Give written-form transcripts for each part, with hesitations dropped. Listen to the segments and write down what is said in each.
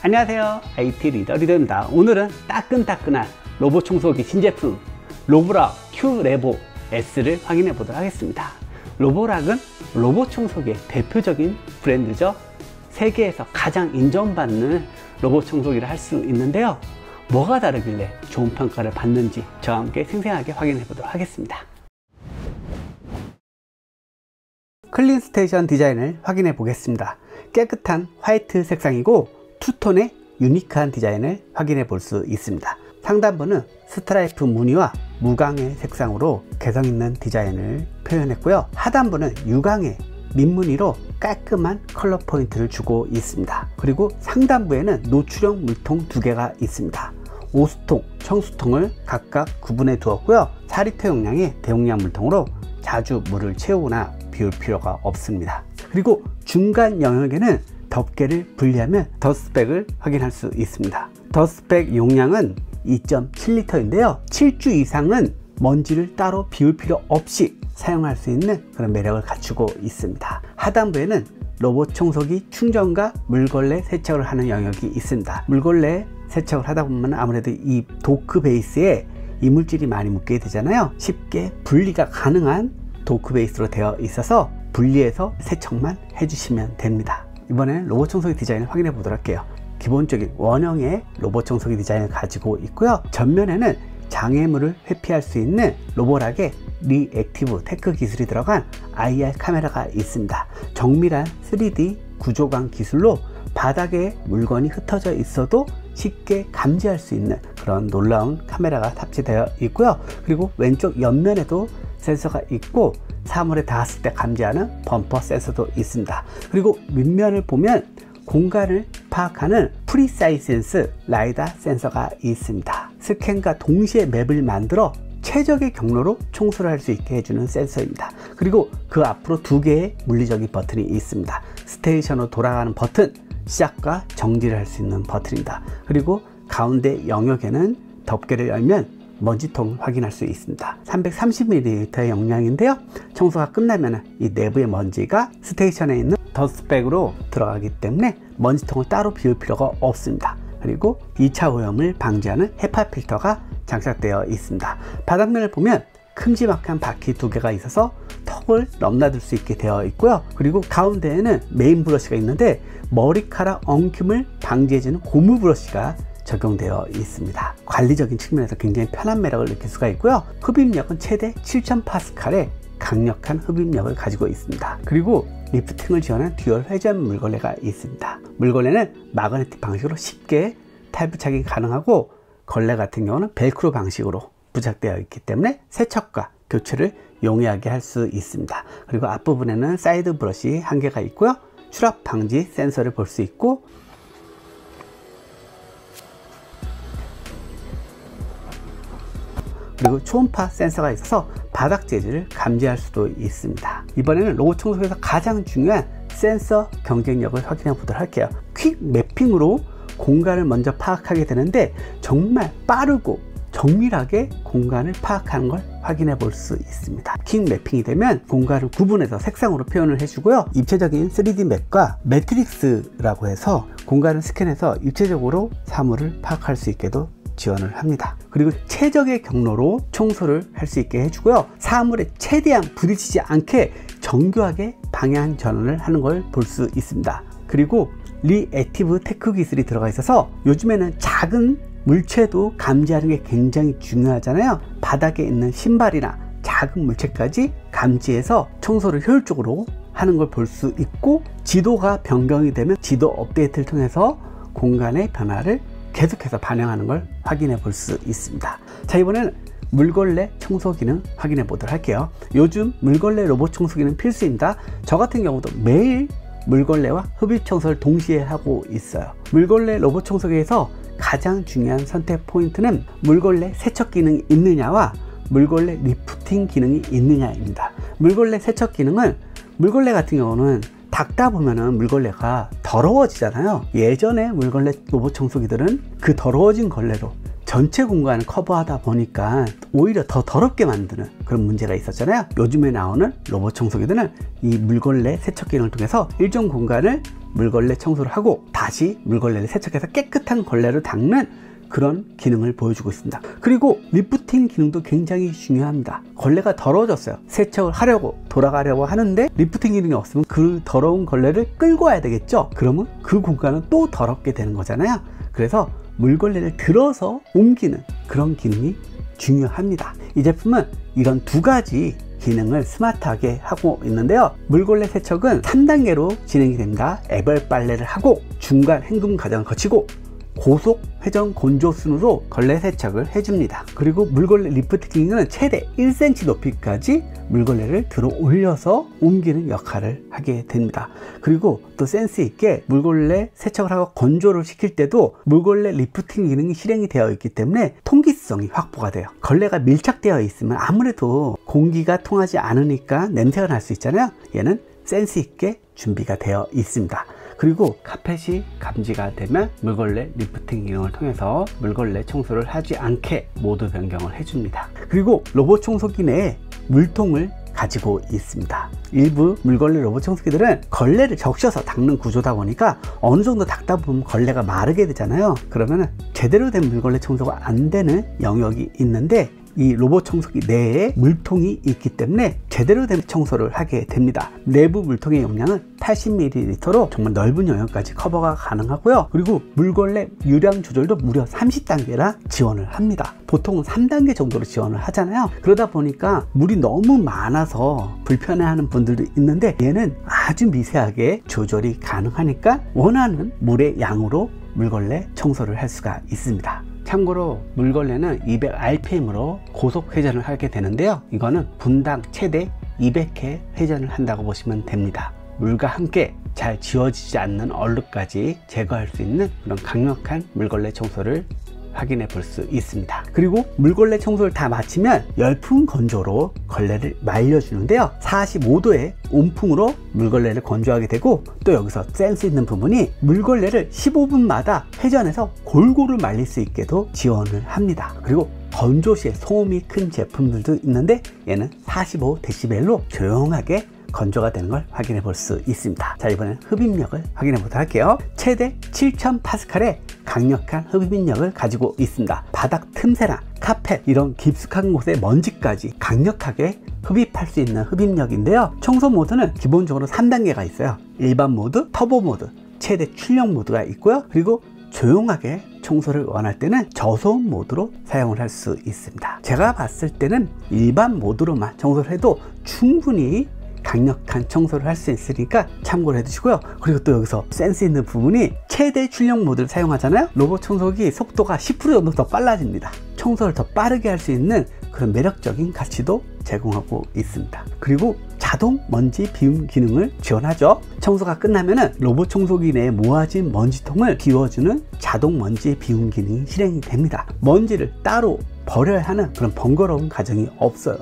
안녕하세요, IT 리더입니다. 오늘은 따끈따끈한 로봇 청소기 신제품 로보락 Q 레보 S를 확인해 보도록 하겠습니다. 로보락은 로봇 청소기의 대표적인 브랜드죠. 세계에서 가장 인정받는 로봇 청소기를 할 수 있는데요. 뭐가 다르길래 좋은 평가를 받는지 저와 함께 생생하게 확인해 보도록 하겠습니다. 클린 스테이션 디자인을 확인해 보겠습니다. 깨끗한 화이트 색상이고 투톤의 유니크한 디자인을 확인해 볼 수 있습니다. 상단부는 스트라이프 무늬와 무광의 색상으로 개성있는 디자인을 표현했고요. 하단부는 유광의 민무늬로 깔끔한 컬러 포인트를 주고 있습니다. 그리고 상단부에는 노출형 물통 2개가 있습니다. 오수통, 청수통을 각각 구분해 두었고요. 4리터 용량의 대용량 물통으로 자주 물을 채우거나 비울 필요가 없습니다. 그리고 중간 영역에는 덮개를 분리하면 더스트백을 확인할 수 있습니다. 더스트백 용량은 2.7리터인데요 7주 이상은 먼지를 따로 비울 필요 없이 사용할 수 있는 그런 매력을 갖추고 있습니다. 하단부에는 로봇 청소기 충전과 물걸레 세척을 하는 영역이 있습니다. 물걸레 세척을 하다 보면 아무래도 이 도크 베이스에 이물질이 많이 묻게 되잖아요. 쉽게 분리가 가능한 도크 베이스로 되어 있어서 분리해서 세척만 해주시면 됩니다. 이번에는 로봇 청소기 디자인을 확인해 보도록 할게요. 기본적인 원형의 로봇 청소기 디자인을 가지고 있고요. 전면에는 장애물을 회피할 수 있는 로보락의 리액티브 테크 기술이 들어간 IR 카메라가 있습니다. 정밀한 3D 구조감 기술로 바닥에 물건이 흩어져 있어도 쉽게 감지할 수 있는 그런 놀라운 카메라가 탑재되어 있고요. 그리고 왼쪽 옆면에도 센서가 있고 사물에 닿았을 때 감지하는 범퍼 센서도 있습니다. 그리고 밑면을 보면 공간을 파악하는 프리사이센스 라이다 센서가 있습니다. 스캔과 동시에 맵을 만들어 최적의 경로로 청소를 할 수 있게 해주는 센서입니다. 그리고 그 앞으로 2개의 물리적인 버튼이 있습니다. 스테이션으로 돌아가는 버튼, 시작과 정지를 할 수 있는 버튼입니다. 그리고 가운데 영역에는 덮개를 열면 먼지통을 확인할 수 있습니다. 330ml의 용량인데요. 청소가 끝나면 이 내부의 먼지가 스테이션에 있는 더스트백으로 들어가기 때문에 먼지통을 따로 비울 필요가 없습니다. 그리고 2차 오염을 방지하는 헤파 필터가 장착되어 있습니다. 바닥면을 보면 큼지막한 바퀴 2개가 있어서 턱을 넘나들 수 있게 되어 있고요. 그리고 가운데에는 메인 브러쉬가 있는데 머리카락 엉킴을 방지해주는 고무 브러쉬가 적용되어 있습니다. 관리적인 측면에서 굉장히 편한 매력을 느낄 수가 있고요. 흡입력은 최대 7000파스칼의 강력한 흡입력을 가지고 있습니다. 그리고 리프팅을 지원한 듀얼 회전 물걸레가 있습니다. 물걸레는 마그네틱 방식으로 쉽게 탈부착이 가능하고 걸레 같은 경우는 벨크로 방식으로 부착되어 있기 때문에 세척과 교체를 용이하게 할 수 있습니다. 그리고 앞부분에는 사이드 브러쉬 1개가 있고요. 추락 방지 센서를 볼 수 있고 그리고 초음파 센서가 있어서 바닥 재질을 감지할 수도 있습니다. 이번에는 로봇 청소기에서 가장 중요한 센서 경쟁력을 확인해 보도록 할게요. 퀵 매핑으로 공간을 먼저 파악하게 되는데 정말 빠르고 정밀하게 공간을 파악하는 걸 확인해 볼 수 있습니다. 퀵 매핑이 되면 공간을 구분해서 색상으로 표현을 해주고요. 입체적인 3D 맵과 매트릭스라고 해서 공간을 스캔해서 입체적으로 사물을 파악할 수 있게도 지원을 합니다. 그리고 최적의 경로로 청소를 할 수 있게 해주고요. 사물에 최대한 부딪히지 않게 정교하게 방향 전환을 하는 걸 볼 수 있습니다. 그리고 리액티브 테크 기술이 들어가 있어서 요즘에는 작은 물체도 감지하는 게 굉장히 중요하잖아요. 바닥에 있는 신발이나 작은 물체까지 감지해서 청소를 효율적으로 하는 걸 볼 수 있고 지도가 변경이 되면 지도 업데이트를 통해서 공간의 변화를 계속해서 반영하는 걸 확인해 볼 수 있습니다. 자, 이번에는 물걸레 청소 기능 확인해 보도록 할게요. 요즘 물걸레 로봇 청소기는 필수입니다. 저 같은 경우도 매일 물걸레와 흡입 청소를 동시에 하고 있어요. 물걸레 로봇 청소기에서 가장 중요한 선택 포인트는 물걸레 세척 기능이 있느냐와 물걸레 리프팅 기능이 있느냐입니다. 물걸레 세척 기능은 물걸레 같은 경우는 닦다 보면은 물걸레가 더러워지잖아요. 예전에 물걸레 로봇 청소기들은 그 더러워진 걸레로 전체 공간을 커버하다 보니까 오히려 더 더럽게 만드는 그런 문제가 있었잖아요. 요즘에 나오는 로봇 청소기들은 이 물걸레 세척 기능을 통해서 일정 공간을 물걸레 청소를 하고 다시 물걸레를 세척해서 깨끗한 걸레로 닦는 그런 기능을 보여주고 있습니다. 그리고 리프팅 기능도 굉장히 중요합니다. 걸레가 더러워졌어요. 세척을 하려고 돌아가려고 하는데 리프팅 기능이 없으면 그 더러운 걸레를 끌고 와야 되겠죠. 그러면 그 공간은 또 더럽게 되는 거잖아요. 그래서 물걸레를 들어서 옮기는 그런 기능이 중요합니다. 이 제품은 이런 두 가지 기능을 스마트하게 하고 있는데요. 물걸레 세척은 3단계로 진행이 됩니다. 애벌 빨래를 하고 중간 헹굼 과정을 거치고 고속 회전 건조 순으로 걸레 세척을 해줍니다. 그리고 물걸레 리프팅은 최대 1cm 높이까지 물걸레를 들어 올려서 옮기는 역할을 하게 됩니다. 그리고 또 센스 있게 물걸레 세척을 하고 건조를 시킬 때도 물걸레 리프팅 기능이 실행이 되어 있기 때문에 통기성이 확보가 돼요. 걸레가 밀착되어 있으면 아무래도 공기가 통하지 않으니까 냄새가 날 수 있잖아요. 얘는 센스 있게 준비가 되어 있습니다. 그리고 카펫이 감지가 되면 물걸레 리프팅 기능을 통해서 물걸레 청소를 하지 않게 모드 변경을 해줍니다. 그리고 로봇 청소기 내에 물통을 가지고 있습니다. 일부 물걸레 로봇 청소기들은 걸레를 적셔서 닦는 구조다 보니까 어느 정도 닦다 보면 걸레가 마르게 되잖아요. 그러면 제대로 된 물걸레 청소가 안 되는 영역이 있는데 이 로봇 청소기 내에 물통이 있기 때문에 제대로 된 청소를 하게 됩니다. 내부 물통의 용량은 80ml로 정말 넓은 영역까지 커버가 가능하고요. 그리고 물걸레 유량 조절도 무려 30단계나 지원을 합니다. 보통은 3단계 정도로 지원을 하잖아요. 그러다 보니까 물이 너무 많아서 불편해하는 분들도 있는데 얘는 아주 미세하게 조절이 가능하니까 원하는 물의 양으로 물걸레 청소를 할 수가 있습니다. 참고로 물걸레는 200rpm으로 고속 회전을 하게 되는데요. 이거는 분당 최대 200회 회전을 한다고 보시면 됩니다. 물과 함께 잘 지워지지 않는 얼룩까지 제거할 수 있는 그런 강력한 물걸레 청소를 확인해 볼 수 있습니다. 그리고 물걸레 청소를 다 마치면 열풍 건조로 걸레를 말려주는데요. 45도의 온풍으로 물걸레를 건조하게 되고 또 여기서 센스 있는 부분이 물걸레를 15분마다 회전해서 골고루 말릴 수 있게도 지원을 합니다. 그리고 건조 시에 소음이 큰 제품들도 있는데 얘는 45dB로 조용하게 건조가 되는 걸 확인해 볼 수 있습니다. 자, 이번엔 흡입력을 확인해 보도록 할게요. 최대 7000파스칼의 강력한 흡입력을 가지고 있습니다. 바닥 틈새나 카펫 이런 깊숙한 곳의 먼지까지 강력하게 흡입할 수 있는 흡입력인데요. 청소 모드는 기본적으로 3단계가 있어요. 일반 모드, 터보 모드, 최대 출력 모드가 있고요. 그리고 조용하게 청소를 원할 때는 저소음 모드로 사용을 할 수 있습니다. 제가 봤을 때는 일반 모드로만 청소를 해도 충분히 강력한 청소를 할 수 있으니까 참고를 해두시고요. 그리고 또 여기서 센스 있는 부분이 최대 출력 모드를 사용하잖아요. 로봇 청소기 속도가 10% 정도 더 빨라집니다. 청소를 더 빠르게 할 수 있는 그런 매력적인 가치도 제공하고 있습니다. 그리고 자동 먼지 비움 기능을 지원하죠. 청소가 끝나면 로봇 청소기 내에 모아진 먼지통을 비워주는 자동 먼지 비움 기능이 실행이 됩니다. 먼지를 따로 버려야 하는 그런 번거로운 과정이 없어요.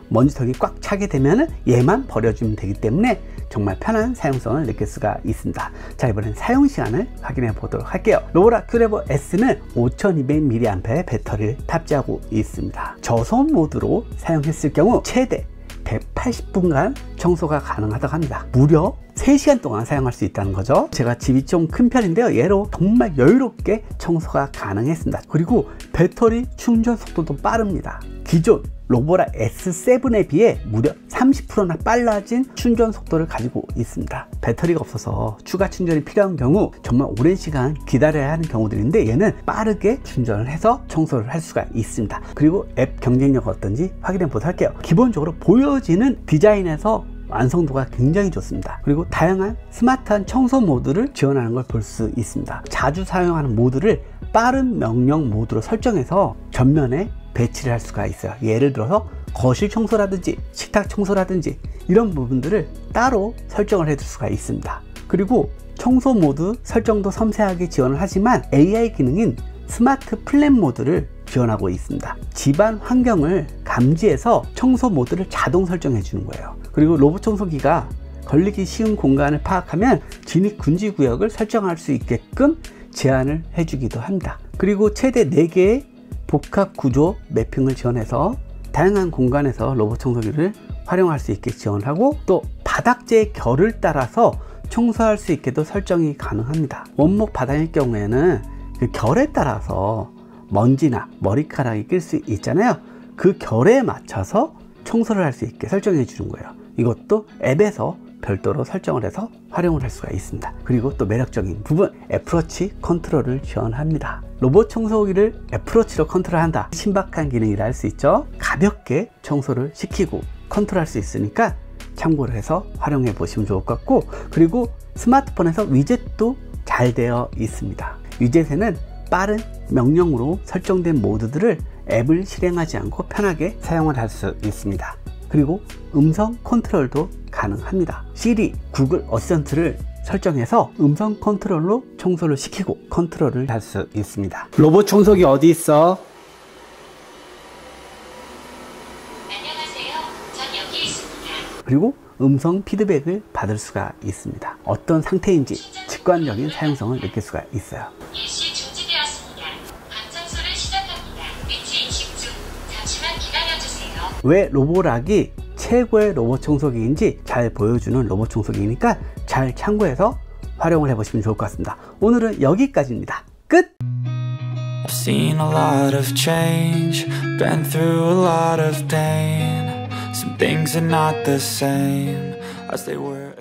먼지통이 꽉 차게 되면 얘만 버려주면 되기 때문에 정말 편한 사용성을 느낄 수가 있습니다. 자, 이번엔 사용 시간을 확인해 보도록 할게요. 로보라 큐레버 S는 5200mAh의 배터리를 탑재하고 있습니다. 저소음 모드로 사용했을 경우 최대 180분간 청소가 가능하다고 합니다. 무려 3시간 동안 사용할 수 있다는 거죠. 제가 집이 좀 큰 편인데요. 얘로 정말 여유롭게 청소가 가능했습니다. 그리고 배터리 충전 속도도 빠릅니다. 기존 로보라 S7에 비해 무려 30%나 빨라진 충전 속도를 가지고 있습니다. 배터리가 없어서 추가 충전이 필요한 경우 정말 오랜 시간 기다려야 하는 경우들인데 얘는 빠르게 충전을 해서 청소를 할 수가 있습니다. 그리고 앱 경쟁력 어떤지 확인해 보도록 할게요. 기본적으로 보여지는 디자인에서 완성도가 굉장히 좋습니다. 그리고 다양한 스마트한 청소 모드를 지원하는 걸 볼 수 있습니다. 자주 사용하는 모드를 빠른 명령 모드로 설정해서 전면에 배치를 할 수가 있어요. 예를 들어서 거실 청소라든지 식탁 청소라든지 이런 부분들을 따로 설정을 해둘 수가 있습니다. 그리고 청소 모드 설정도 섬세하게 지원을 하지만 AI 기능인 스마트 플랜 모드를 지원하고 있습니다. 집안 환경을 감지해서 청소 모드를 자동 설정해 주는 거예요. 그리고 로봇 청소기가 걸리기 쉬운 공간을 파악하면 진입 금지 구역을 설정할 수 있게끔 제한을 해주기도 합니다. 그리고 최대 4개의 복합 구조 매핑을 지원해서 다양한 공간에서 로봇 청소기를 활용할 수 있게 지원하고, 또 바닥재의 결을 따라서 청소할 수 있게도 설정이 가능합니다. 원목 바닥일 경우에는 그 결에 따라서 먼지나 머리카락이 낄 수 있잖아요. 그 결에 맞춰서 청소를 할 수 있게 설정해 주는 거예요. 이것도 앱에서 별도로 설정을 해서 활용을 할 수가 있습니다. 그리고 또 매력적인 부분, 애플워치 컨트롤을 지원합니다. 로봇 청소기를 애플워치로 컨트롤한다, 신박한 기능이라 할 수 있죠. 가볍게 청소를 시키고 컨트롤할 수 있으니까 참고를 해서 활용해 보시면 좋을 것 같고, 그리고 스마트폰에서 위젯도 잘 되어 있습니다. 위젯에는 빠른 명령으로 설정된 모드들을 앱을 실행하지 않고 편하게 사용을 할 수 있습니다. 그리고 음성 컨트롤도 가능합니다. 시리, 구글 어시스턴트를 설정해서 음성 컨트롤로 청소를 시키고 컨트롤을 할 수 있습니다. 로봇 청소기 어디 있어? 안녕하세요. 전 여기 있습니다. 그리고 음성 피드백을 받을 수가 있습니다. 어떤 상태인지 직관적인 사용성을 느낄 수가 있어요. 일시 중지되었습니다. 방청소를 시작합니다. 위치 인식 중. 잠시만 기다려주세요. 왜 로보락이 최고의 로봇 청소기인지 잘 보여주는 로봇 청소기니까 잘 참고해서 활용을 해보시면 좋을 것 같습니다. 오늘은 여기까지입니다. 끝! I've seen a lot of change, been through a lot of pain. Some things are not the same as they were.